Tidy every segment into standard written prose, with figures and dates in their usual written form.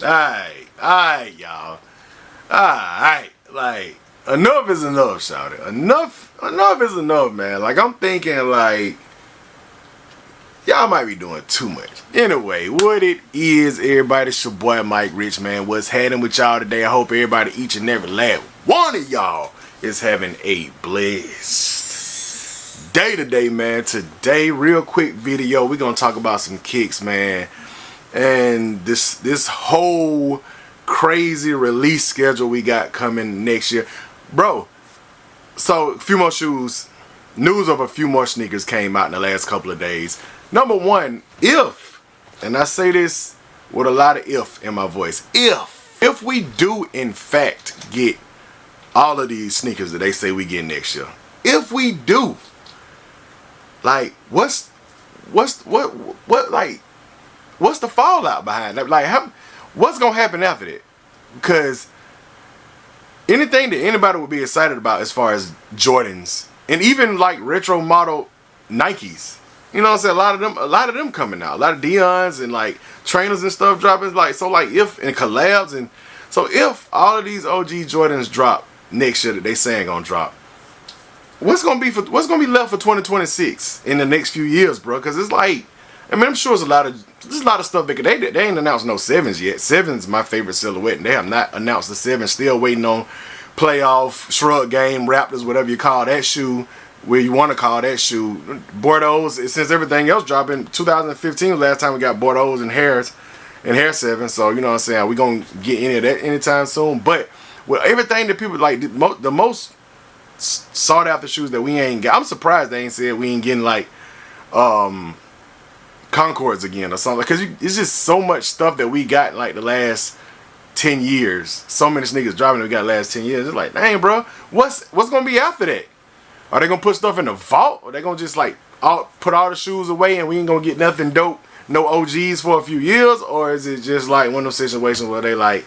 Alright, y'all. Alright, like, enough is enough, shawty. Enough is enough, man. Like, I'm thinking, like, y'all might be doing too much. Anyway, what it is, everybody, it's your boy Mike Rich, man. What's happening with y'all today? I hope everybody, each and every last one of y'all, is having a blessed day today, man. Today, real quick video, we're gonna talk about some kicks, man. And this whole crazy release schedule we got coming next year, bro. So a few more shoes, news of a few more sneakers came out in the last couple of days. Number one, and I say this with a lot of if in my voice, if we do in fact get all of these sneakers that they say we get next year, if we do, like, what's the fallout behind that? Like, what's gonna happen after that? Because anything that anybody would be excited about as far as Jordans and even like retro model Nikes, you know what I'm saying? A lot of them coming out, a lot of Dion's and like trainers and stuff dropping. Like, so like if and collabs, and so if all of these OG Jordans drop next year that they saying gonna drop, what's gonna be left for 2026 in the next few years, bro? Because it's like, I mean, I'm sure there's a lot of stuff they ain't announced no 7s yet. 7's my favorite silhouette, and they have not announced the 7. Still waiting on playoff, shrug game, Raptors, whatever you call that shoe, where you want to call that shoe. Bordeaux's, since everything else dropped in 2015 was the last time we got Bordeaux's and Hair 7. So, you know what I'm saying, we going to get any of that anytime soon. But with everything that people like, the most sought after shoes that we ain't got, I'm surprised they ain't said we ain't getting like Concords again or something, because it's just so much stuff that we got in like the last 10 years. So many sneakers dropping that we got the last 10 years. It's like, dang, bro, what's gonna be after that? Are they gonna put stuff in the vault? Or they gonna just like put all the shoes away and we ain't gonna get nothing dope, no OGs for a few years? Or is it just like one of those situations where they like,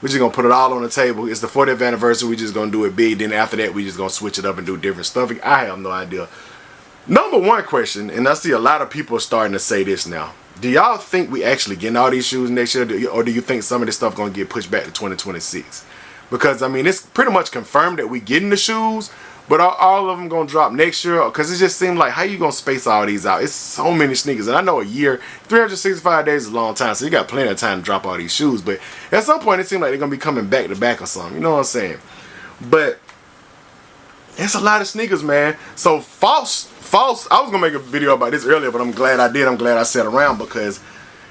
we're just gonna put it all on the table, it's the 40th anniversary, we just gonna do it big, then after that we just gonna switch it up and do different stuff? I have no idea. Number one question, and I see a lot of people starting to say this now, do y'all think we actually getting all these shoes next year, or do you think some of this stuff going to get pushed back to 2026? Because, I mean, it's pretty much confirmed that we getting the shoes, but are all of them going to drop next year? Because it just seems like, how you going to space all these out? It's so many sneakers, and I know a year, 365 days is a long time, so you got plenty of time to drop all these shoes, but at some point it seems like they're going to be coming back to back or something, you know what I'm saying? But it's a lot of sneakers, man. So false, I was gonna make a video about this earlier, but I'm glad I did. I'm glad I sat around, because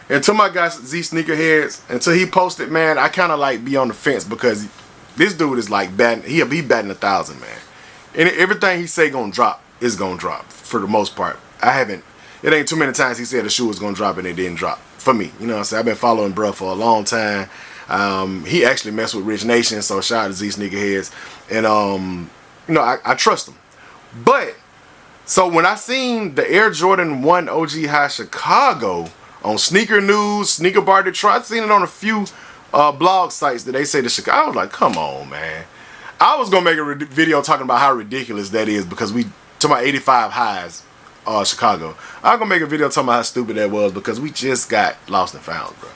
until my guy Z Sneakerheads, until he posted, man, I kind of like be on the fence, because this dude is like batting, he'll be batting 1,000, man. And everything he say gonna drop is gonna drop for the most part. It ain't too many times he said the shoe was gonna drop and it didn't drop for me. You know what I'm saying? I've been following bruh for a long time. He actually messed with Rich Nation, so shout out to Z Sneakerheads. And you know, I trust him. But so when I seen the Air Jordan 1 OG High Chicago on Sneaker News, Sneaker Bar Detroit, I seen it on a few blog sites that they say the Chicago. I was like, come on, man. I was gonna make a video talking about how ridiculous that is, because we talking about 85 highs, Chicago. I was gonna make a video talking about how stupid that was, because we just got lost and found, bro.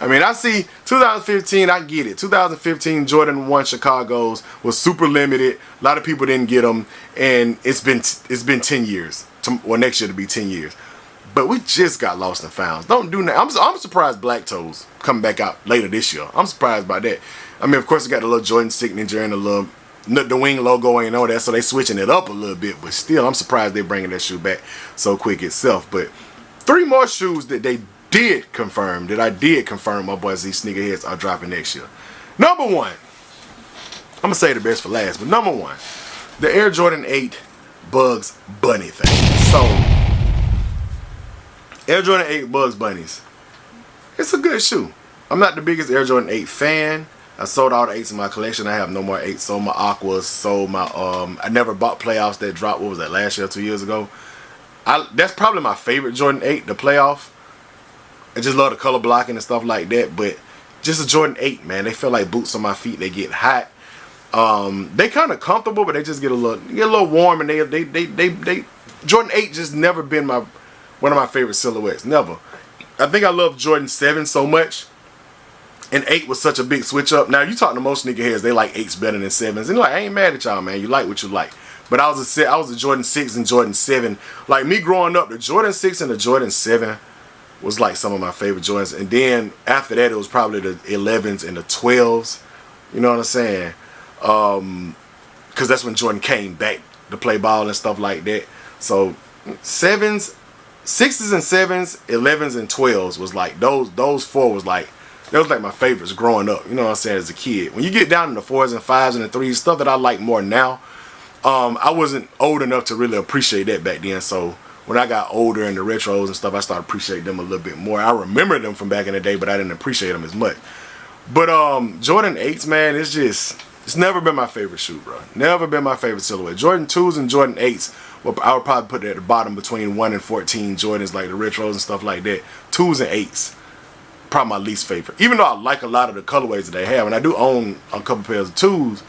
I mean, I see 2015, I get it. 2015 Jordan 1 Chicago's was super limited. A lot of people didn't get them, and it's been 10 years. Well, next year to be 10 years. But we just got lost and found. Don't do that. I'm surprised Black Toes coming back out later this year. I'm surprised by that. I mean, of course, it got the little Jordan signature and the wing logo and all that, so they switching it up a little bit. But still, I'm surprised they bringing that shoe back so quick itself. But 3 more shoes that I did confirm my boy Z Sneakerheads are dropping next year. Number one, I'm gonna say the best for last, but number one, the Air Jordan 8 Bugs Bunny thing. So Air Jordan 8 Bugs Bunnies, it's a good shoe. I'm not the biggest Air Jordan 8 fan. I sold all the 8s in my collection. I have no more 8s. Sold my Aquas, sold my I never bought Playoffs that dropped, what was that, last year or 2 years ago. That's probably my favorite Jordan 8, the Playoff. I just love the color blocking and stuff like that. But just a Jordan 8, man, they feel like boots on my feet. They get hot. They kind of comfortable, but they just get a little warm, and they Jordan 8 just never been one of my favorite silhouettes. Never. I think I love Jordan 7 so much. And 8 was such a big switch up. Now you talk to most sneakerheads, they like 8s better than 7s. And like, I ain't mad at y'all, man. You like what you like. But I was a Jordan 6 and Jordan 7. Like me growing up, the Jordan 6 and the Jordan 7 was like some of my favorite Jordans. And then after that, it was probably the 11s and the 12s. You know what I'm saying? Because that's when Jordan came back to play ball and stuff like that. So 7s, 6s and 7s, 11s and 12s was like, those four was like, that was like my favorites growing up. You know what I'm saying? As a kid. When you get down in the 4s and 5s and the 3s, stuff that I like more now, I wasn't old enough to really appreciate that back then. So when I got older and the retros and stuff, I started appreciating them a little bit more. I remember them from back in the day, but I didn't appreciate them as much. But Jordan 8s, man, it's never been my favorite shoe, bro. Never been my favorite silhouette. Jordan 2s and Jordan 8s, well, I would probably put it at the bottom between 1 and 14 Jordans, like the retros and stuff like that. 2s and 8s, probably my least favorite. Even though I like a lot of the colorways that they have, and I do own a couple pairs of 2s,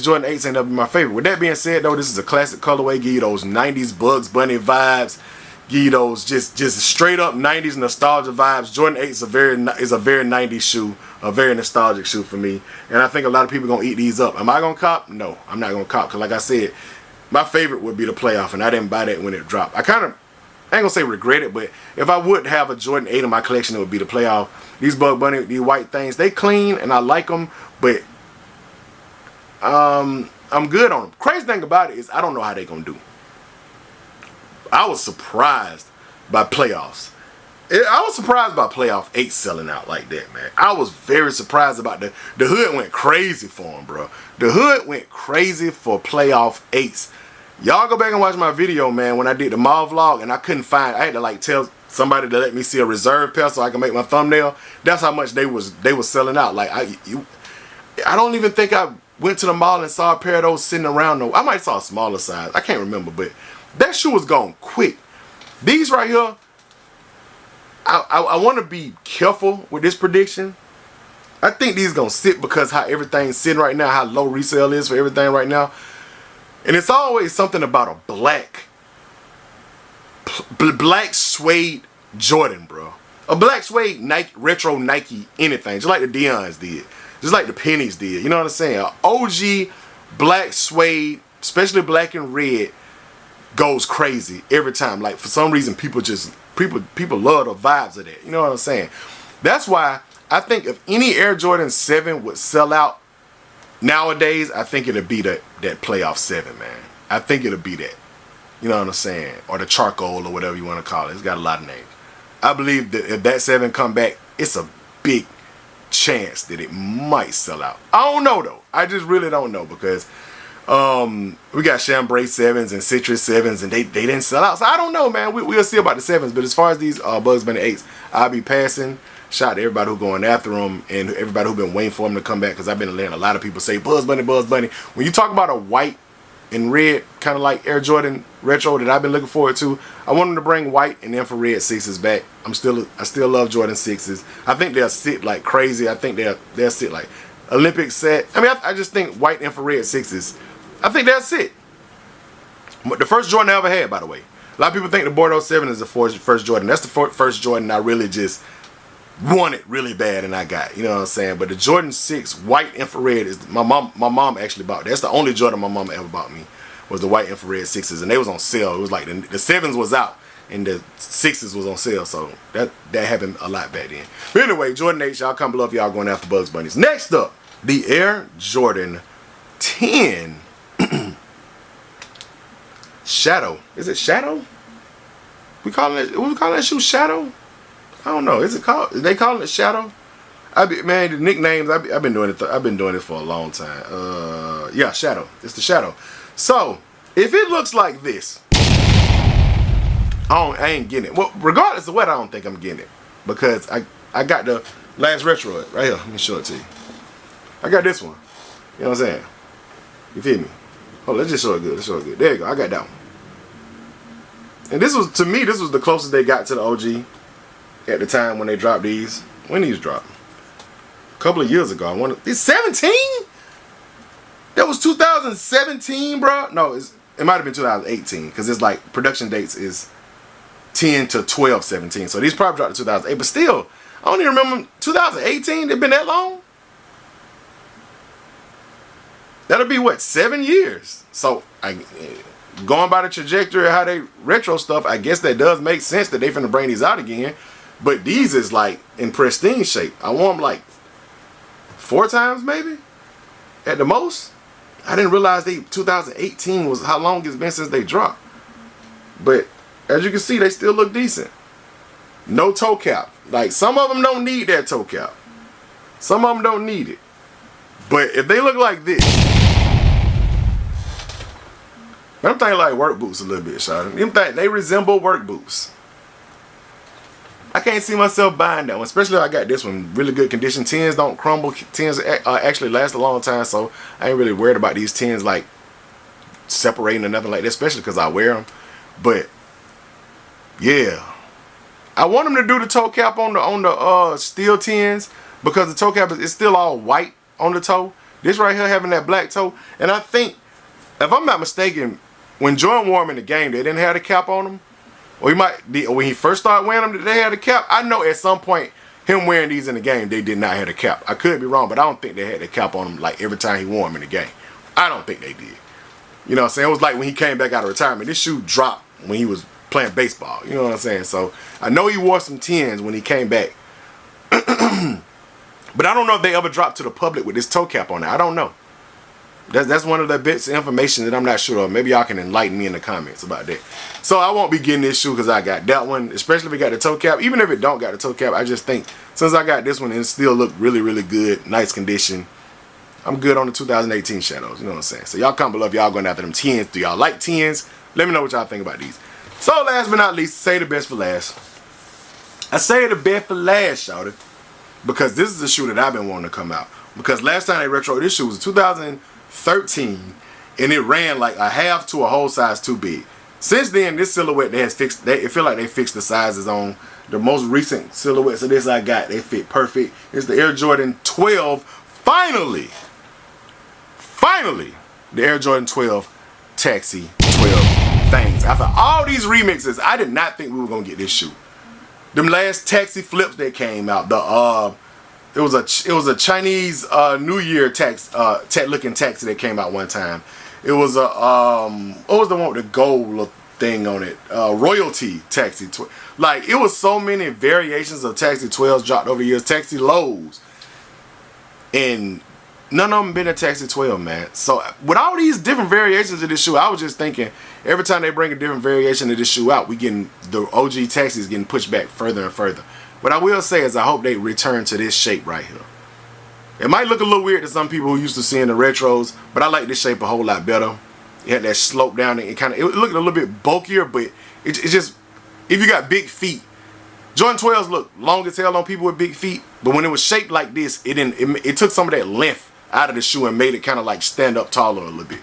Jordan 8s ain't never been my favorite. With that being said, though, this is a classic colorway. Give you those 90s Bugs Bunny vibes. Give you those just straight up 90s nostalgia vibes. Jordan 8 is a very 90s shoe, a very nostalgic shoe for me. And I think a lot of people gonna eat these up. Am I gonna cop? No, I'm not gonna cop. Cause like I said, my favorite would be the playoff, and I didn't buy that when it dropped. I ain't gonna say regret it, but if I would have a Jordan 8 in my collection, it would be the playoff. These Bug Bunny, these white things, they clean and I like them, but I'm good on them. Crazy thing about it is I don't know how they gonna do. I was surprised by playoffs. I was surprised by playoff 8 selling out like that, man. I was very surprised about the hood went crazy for them, bro. The hood went crazy for playoff 8s. Y'all go back and watch my video, man, when I did the mall vlog and I couldn't find, I had to like tell somebody to let me see a reserve pair so I can make my thumbnail. That's how much they was selling out. Like I don't even think I went to the mall and saw a pair of those sitting around. I might saw a smaller size. I can't remember, but that shoe was gone quick. These right here, I want to be careful with this prediction. I think these gonna sit because how everything's sitting right now, how low resale is for everything right now. And it's always something about a black suede Jordan, bro. A black suede Nike, retro Nike anything, just like the Deons did. Just like the Pennies did. You know what I'm saying? An OG black suede, especially black and red, goes crazy every time. Like for some reason people love the vibes of that. You know what I'm saying? That's why I think if any Air Jordan 7 would sell out nowadays, I think it'll be that playoff 7, man. I think it'll be that. You know what I'm saying? Or the charcoal or whatever you want to call it. It's got a lot of names. I believe that if that 7 come back, it's a big chance that it might sell out. I don't know though. I just really don't know because we got chambray 7s and citrus 7s and they didn't sell out. So I don't know, man. We'll see about the 7s. But as far as these Bugs Bunny 8s, I'll be passing. Shout out to everybody who's going after them and everybody who's been waiting for them to come back because I've been letting a lot of people say Bugs Bunny, Bugs Bunny. When you talk about a white and red kind of like Air Jordan retro that I've been looking forward to, I want them to bring white and infrared 6s back. I still love Jordan 6s. I think they'll sit like crazy. I think they'll sit like Olympic set. I mean, I just think white infrared 6s. I think they'll sit. The first Jordan I ever had, by the way. A lot of people think the Bordeaux 7 is the first Jordan. That's the first Jordan I really just wanted really bad and I got. You know what I'm saying? But the Jordan 6 white infrared is my mom actually bought. That's the only Jordan my mom ever bought me was the white infrared 6s, and they was on sale. It was like the 7s was out and the 6s was on sale, so that happened a lot back then. But anyway, Jordan 8, y'all comment below if y'all going after Bugs Bunnies. Next up, the Air Jordan 10 Shadow. Is it Shadow? We calling that shoe Shadow? I don't know. Is it called? They calling it Shadow? Man, the nicknames. I've been doing it. I've been doing it for a long time. Yeah, Shadow. It's the Shadow. So if it looks like this, I ain't getting it. Well, regardless of what, I don't think I'm getting it because I got the last retro right here. Let me show it to you. I got this one. You know what I'm saying? You feel me? Oh, let's just show it good. Let's show it good. There you go. I got that one. And this was, to me, this was the closest they got to the OG at the time when they dropped these. When these dropped? A couple of years ago. It's 17? That was 2017, bro. No, it might have been 2018 because it's like production dates is 10 to 12, 17. So these probably dropped in 2008. But still, I don't even remember 2018. It been that long? That'll be what, 7 years. So going by the trajectory of how they retro stuff, I guess that does make sense that they finna bring these out again. But these is like in pristine shape. I wore them like 4 times maybe at the most. I didn't realize 2018 was how long it's been since they dropped. But as you can see, they still look decent. No toe cap. Like, some of them don't need that toe cap. Some of them don't need it. But if they look like this, them things like work boots a little bit, shawty. Them things, they resemble work boots. I can't see myself buying that one, especially if I got this one. Really good condition. 10s don't crumble. 10s actually last a long time, so I ain't really worried about these 10s like separating or nothing like that, especially because I wear them. But yeah, I want them to do the toe cap on the steel 10s because the toe cap is still all white on the toe. This right here having that black toe, and I think, if I'm not mistaken, when Jordan wore them in the game, they didn't have the cap on them. Or when he first started wearing them, they had a cap. I know at some point, him wearing these in the game, they did not have a cap. I could be wrong, but I don't think they had the cap on them like every time he wore them in the game. I don't think they did. You know what I'm saying? It was like when he came back out of retirement. This shoe dropped when he was playing baseball. You know what I'm saying? So I know he wore some 10s when he came back. But I don't know if they ever dropped to the public with this toe cap on it. I don't know. That's one of the bits of information that I'm not sure of. Maybe y'all can enlighten me in the comments about that. So I won't be getting this shoe because I got that one, especially if it got the toe cap. Even if it don't got the toe cap, I just think since I got this one and it still look really, really good, nice condition, I'm good on the 2018 Shadows. You know what I'm saying? So y'all comment below if y'all going after them 10s. Do y'all like 10s? Let me know what y'all think about these. So last but not least, say the best for last. I say the best for last, shawty, because this is a shoe that I've been wanting to come out. Because last time they retro this shoe was 2013, and it ran like a half to a whole size too big. Since then, this silhouette they has fixed. It feel like they fixed the sizes on the most recent silhouettes of this I got. They fit perfect. It's the Air Jordan 12. Finally, the Air Jordan 12 Taxi 12 things. After all these remixes, I did not think we were gonna get this shoe. Them last Taxi flips that came out, it was a Chinese New Year looking taxi that came out one time. It was a what was the one with the gold thing on it? Royalty Taxi. Like, it was so many variations of Taxi 12s dropped over the years. Taxi lows, and none of them been a Taxi 12, man. So with all these different variations of this shoe, I was just thinking every time they bring a different variation of this shoe out, the OG Taxis getting pushed back further and further. What I will say is I hope they return to this shape right here. It might look a little weird to some people who used to seeing the retros, but I like this shape a whole lot better. It had that slope down. It looked a little bit bulkier, but it just, if you got big feet, Jordan 12s look long as hell on people with big feet, but when it was shaped like this, it took some of that length out of the shoe and made it kind of like stand up taller a little bit.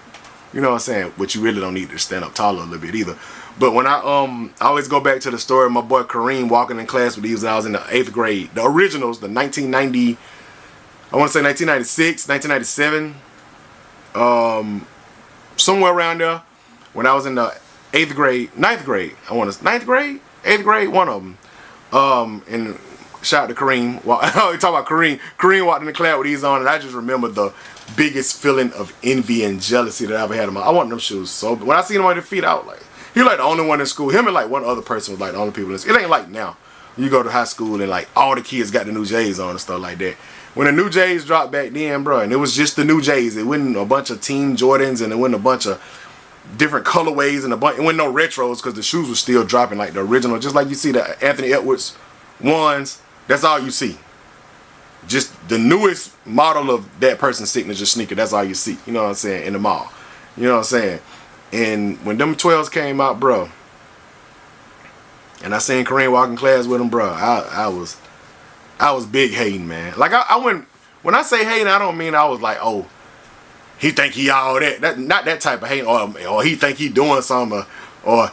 You know what I'm saying? But you really don't need to stand up taller a little bit either. But when I always go back to the story of my boy Kareem walking in class with these when I was in the 8th grade. The originals, the 1990, I want to say 1996, 1997, somewhere around there. When I was in the 8th grade, 9th grade, 9th grade, 8th grade, one of them. And shout out to Kareem. We talk about Kareem. Kareem walked in the class with these on, and I just remember the biggest feeling of envy and jealousy that I ever had in my. I wanted them shoes so. When I seen them on their feet, I was like, he was like the only one in school. Him and like one other person was like the only people in school. It ain't like now. You go to high school and like all the kids got the new J's on and stuff like that. When the new J's dropped back then, bro, and it was just the new J's. It wasn't a bunch of Team Jordans and it wasn't a bunch of different colorways and it wasn't no retros because the shoes were still dropping like the original. Just like you see the Anthony Edwards ones, that's all you see. Just the newest model of that person's signature sneaker, that's all you see. You know what I'm saying? In the mall. You know what I'm saying? And when them 12s came out, bro, and I seen Kareem walking class with them, bro, I was big hating, man. Like I went, when I say hating, I don't mean I was like, oh, he think he all that. Not that type of hate, or he think he doing something, or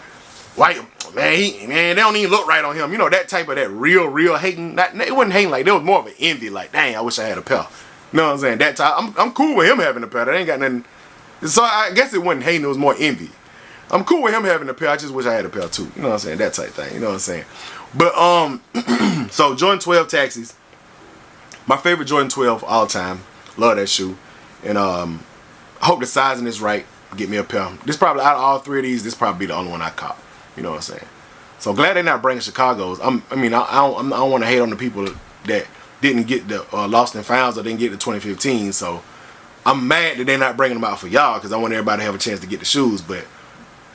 white man, they don't even look right on him. You know, that type of that real hating. It wasn't hating, like there was more of an envy. Like, dang, I wish I had a pair. You know what I'm saying? That type. I'm cool with him having a pair. That ain't got nothing. So I guess it wasn't hating. It was more envy. I'm cool with him having a pair. I just wish I had a pair too. You know what I'm saying? That type thing. You know what I'm saying? But so Jordan 12 taxis. My favorite Jordan 12 all time. Love that shoe. And I hope the sizing is right. Get me a pair. This probably out of all three of these, this probably be the only one I cop. You know what I'm saying? So glad they're not bringing Chicago's. I don't want to hate on the people that didn't get the Lost and Founds or didn't get the 2015. So I'm mad that they're not bringing them out for y'all because I want everybody to have a chance to get the shoes. But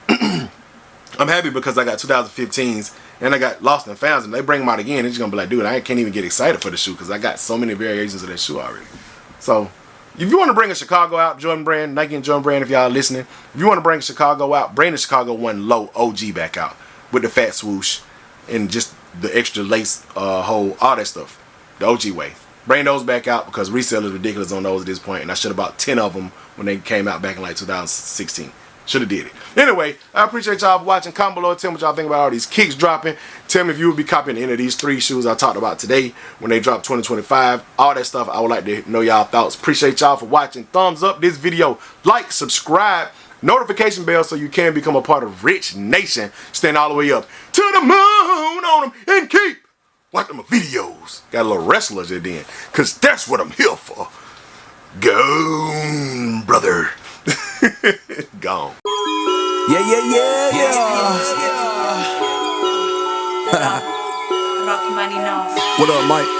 I'm happy because I got 2015s and I got Lost and Founds, and they bring them out again. It's just gonna be like, dude, I can't even get excited for the shoe because I got so many variations of that shoe already. So if you want to bring a Chicago out, Jordan Brand, Nike and Jordan Brand, if y'all listening, if you want to bring Chicago out, bring the Chicago 1 Low OG back out with the fat swoosh and just the extra lace hole, all that stuff, the OG way. Bring those back out because resale is ridiculous on those at this point, and I should have bought 10 of them when they came out back in like 2016. Should have did it. Anyway, I appreciate y'all for watching. Comment below, tell me what y'all think about all these kicks dropping. Tell me if you would be copying any of these 3 shoes I talked about today when they drop 2025. All that stuff, I would like to know y'all thoughts. Appreciate y'all for watching. Thumbs up this video. Like, subscribe, notification bell so you can become a part of Rich Nation. Stand all the way up to the moon on them and keep watching my videos. Got a little wrestlers at the end because that's what I'm here for. Go, brother. Gone. Yeah. Rock money now. What up, Mike?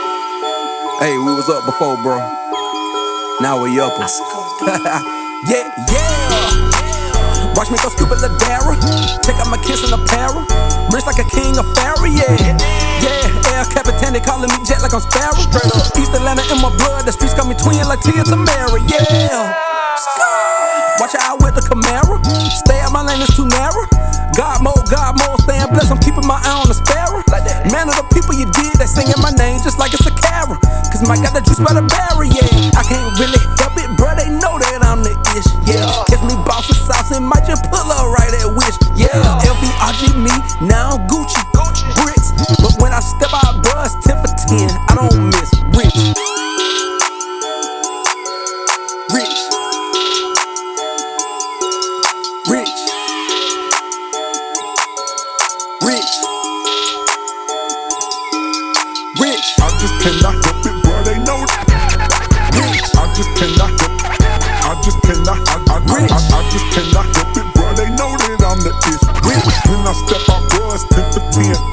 Hey, we was up before, bro. Now we up. Yeah. Watch me go stupid Ladera. Check out my kiss in a para. Rich like a king of fairy, yeah. El Capitan, they calling me Jet like I'm Sparrow. East Atlanta in my blood, the streets got me twin like Tia Tamara, yeah. Watch out with the Camaro. Stay out my lane, it's too narrow. God mode, staying blessed, I'm keeping my eye on the sparrow. Man of the people you did, they singing my name just like it's a carol. Cause Mike got the juice by the berry, yeah. I can't really help it, bro, they know that I'm the ish, yeah. Catch me bossing sauce and might just pull up right at Wish, yeah. LVRG me, now I'm Gucci, bricks. But when I step out, bro, it's 10 for 10, I don't miss Rich. I just cannot help it, bro, they know that. I just cannot help it. I just cannot help it, bro, they know that I'm the ish. When I step out, bro, it's 10 for 10.